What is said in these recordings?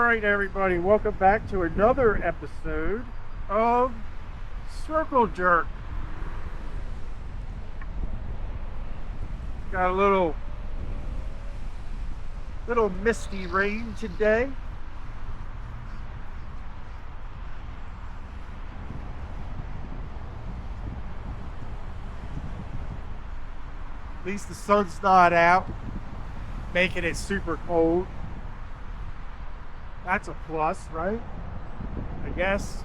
right, everybody, welcome back to another episode of Circle Jerk. Got a little misty rain today. At least the sun's not out, making it super cold. That's a plus, right? I guess.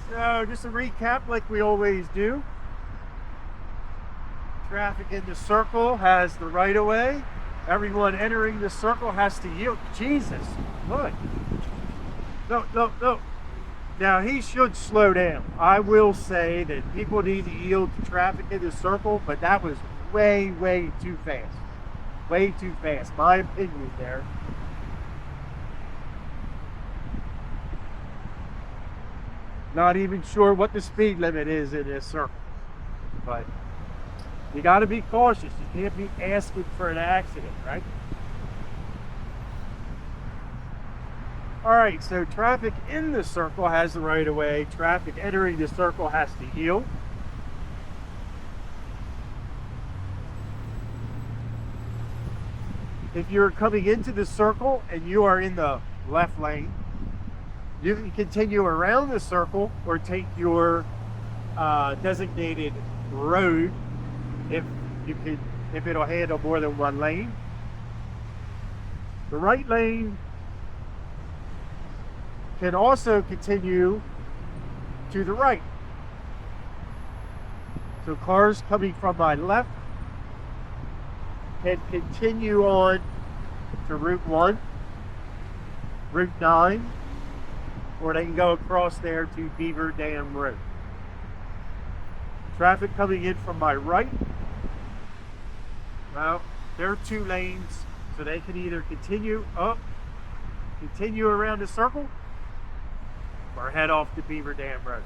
So, just a recap like we always do. Traffic in the circle has the right of way. Everyone entering the circle has to yield. Jesus, look. No. Now, he should slow down. I will say that people need to yield to traffic in the circle, but that was way too fast. Way too fast. My opinion there. Not even sure what the speed limit is in this circle. But you got to be cautious. You can't be asking for an accident, right? All right, so traffic in the circle has the right of way. Traffic entering the circle has to yield. If you're coming into the circle and you are in the left lane, you can continue around the circle or take your designated road if it'll handle more than one lane. The right lane can also continue to the right. So cars coming from my left can continue on to Route 1, Route 9, or they can go across there to Beaver Dam Road. Traffic coming in from my right, well, there are two lanes, so they can either continue around the circle, or head off to Beaver Dam Road.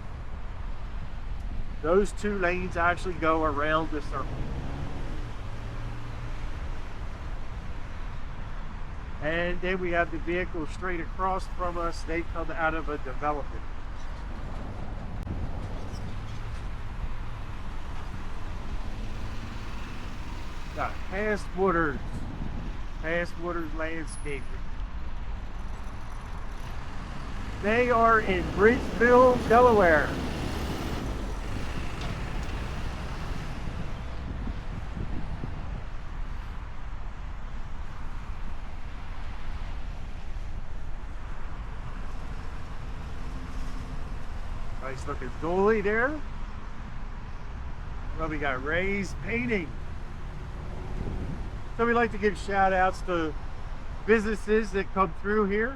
Those two lanes actually go around the circle. And then we have the vehicle straight across from us. They come out of a development. Got Past Waters Landscaping. They are in Bridgeville, Delaware. Nice looking goalie there. Well, we got Ray's Painting. So we like to give shout outs to businesses that come through here.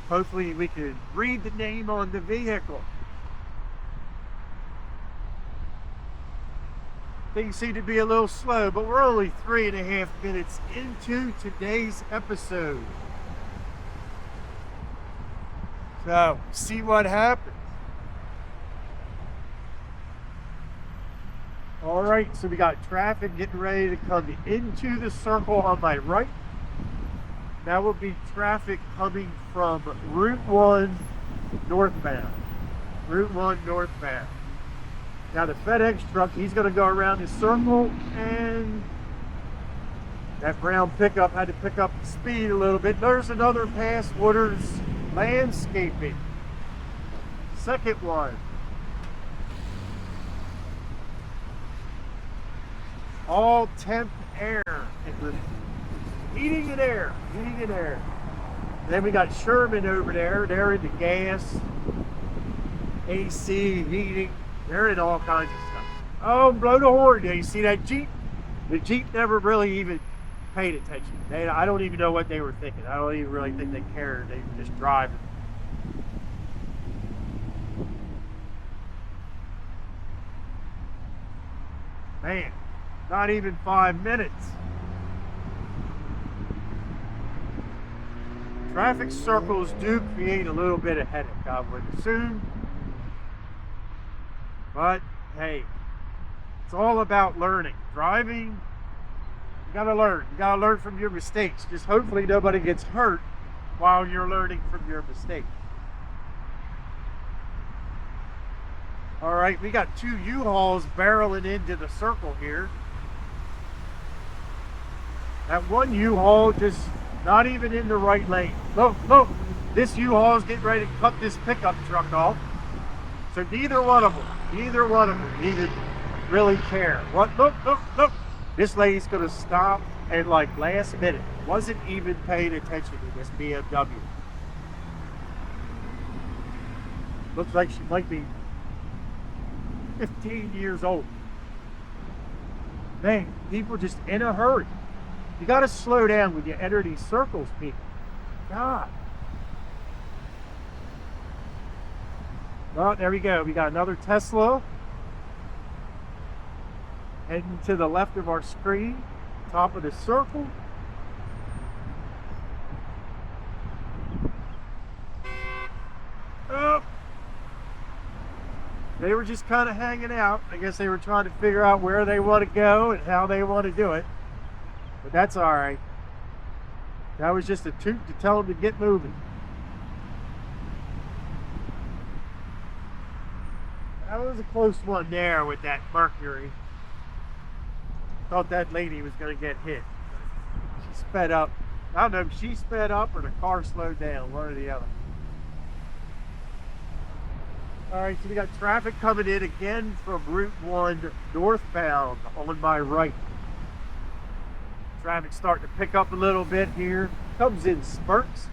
Hopefully we can read the name on the vehicle. Things seem to be a little slow, but we're only 3.5 minutes into today's episode. So, see what happens. All right, so we got traffic getting ready to come into the circle on my right. That will be traffic coming from Route 1 northbound. Route 1 northbound. Now the FedEx truck, he's going to go around the circle, and that brown pickup had to pick up the speed a little bit. There's another Past Waters Landscaping. Second one. All temp air. Heating and air. Then we got Sherman over there. They're in the gas, AC, heating. They're in all kinds of stuff. Oh, blow the horn. You see that Jeep? The Jeep never really even paid attention. I don't even know what they were thinking. I don't even really think they cared. They were just driving. Man, not even 5 minutes. Traffic circles do create a little bit of headache, I would assume. But hey, it's all about learning. Driving, you gotta learn. You gotta learn from your mistakes. Just hopefully nobody gets hurt while you're learning from your mistakes. All right, we got two U-Hauls barreling into the circle here. That one U-Haul just not even in the right lane. Look, look, this U-Haul is getting ready to cut this pickup truck off. So neither one of them even really care. What? Look, look, look. This lady's gonna stop at like last minute. Wasn't even paying attention to this BMW. Looks like she might be 15 years old. Man, people just in a hurry. You gotta slow down when you enter these circles, people. God. Well, there we go. We got another Tesla heading to the left of our screen, top of the circle. Oh. They were just kind of hanging out. I guess they were trying to figure out where they want to go and how they want to do it. But that's all right. That was just a toot to tell them to get moving. That was a close one there with that Mercury. Thought that lady was going to get hit. She sped up. I don't know if she sped up or the car slowed down, one or the other. All right, so we got traffic coming in again from Route 1 northbound on my right. Traffic's starting to pick up a little bit here. Comes in spurts.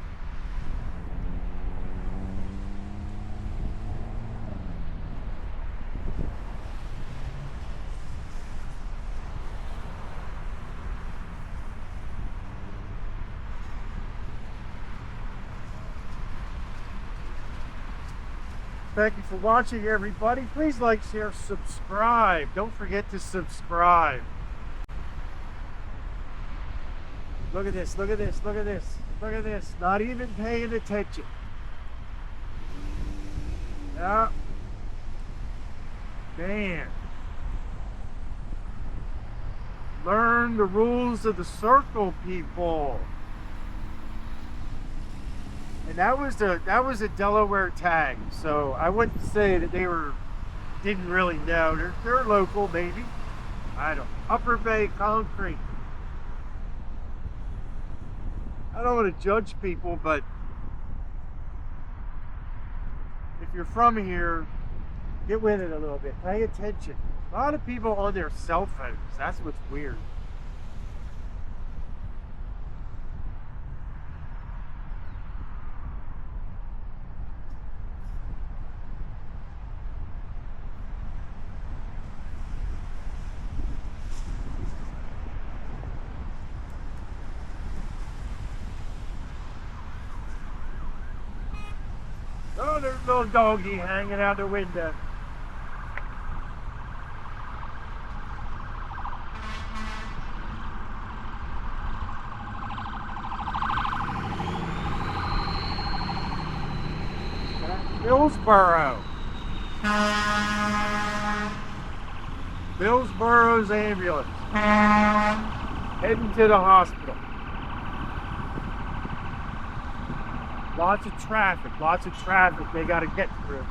Thank you for watching, everybody. Please like, share, subscribe. Don't forget to subscribe. Look at this, look at this, look at this, look at this. Not even paying attention. Yeah. Man. Learn the rules of the circle, people. And that was a Delaware tag, so I wouldn't say that they didn't really know. They're local, maybe. I don't know. Upper Bay Concrete. I don't want to judge people, but if you're from here, get with it a little bit. Pay attention. A lot of people on their cell phones. That's what's weird. Oh, there's a little doggy hanging out the window. Hillsborough. Hillsborough's ambulance. Heading to the hospital. Lots of traffic they got to get through.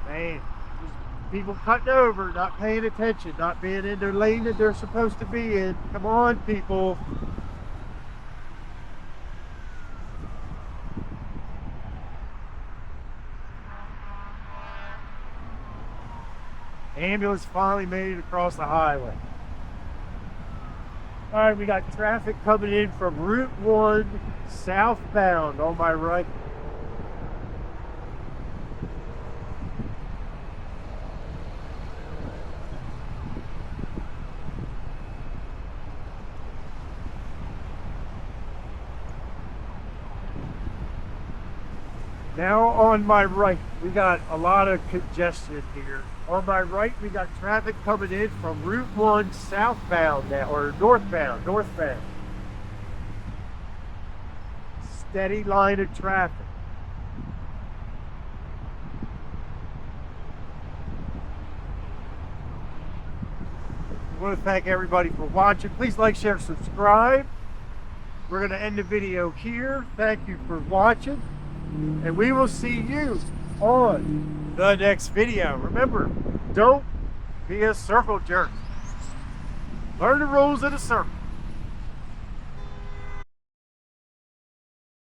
Man, people cutting over, not paying attention, not being in their lane that they're supposed to be in. Come on, people. Ambulance finally made it across the highway. All right, we got traffic coming in from Route 1 southbound on my right. Now on my right, we got a lot of congestion here. On my right, we got traffic coming in from Route 1 southbound now, or northbound. steady line of traffic. I want to thank everybody for watching. Please like, share, subscribe. We're going to end the video here. Thank you for watching, and we will see you on the next video. Remember, don't be a circle jerk. Learn the rules of the circle.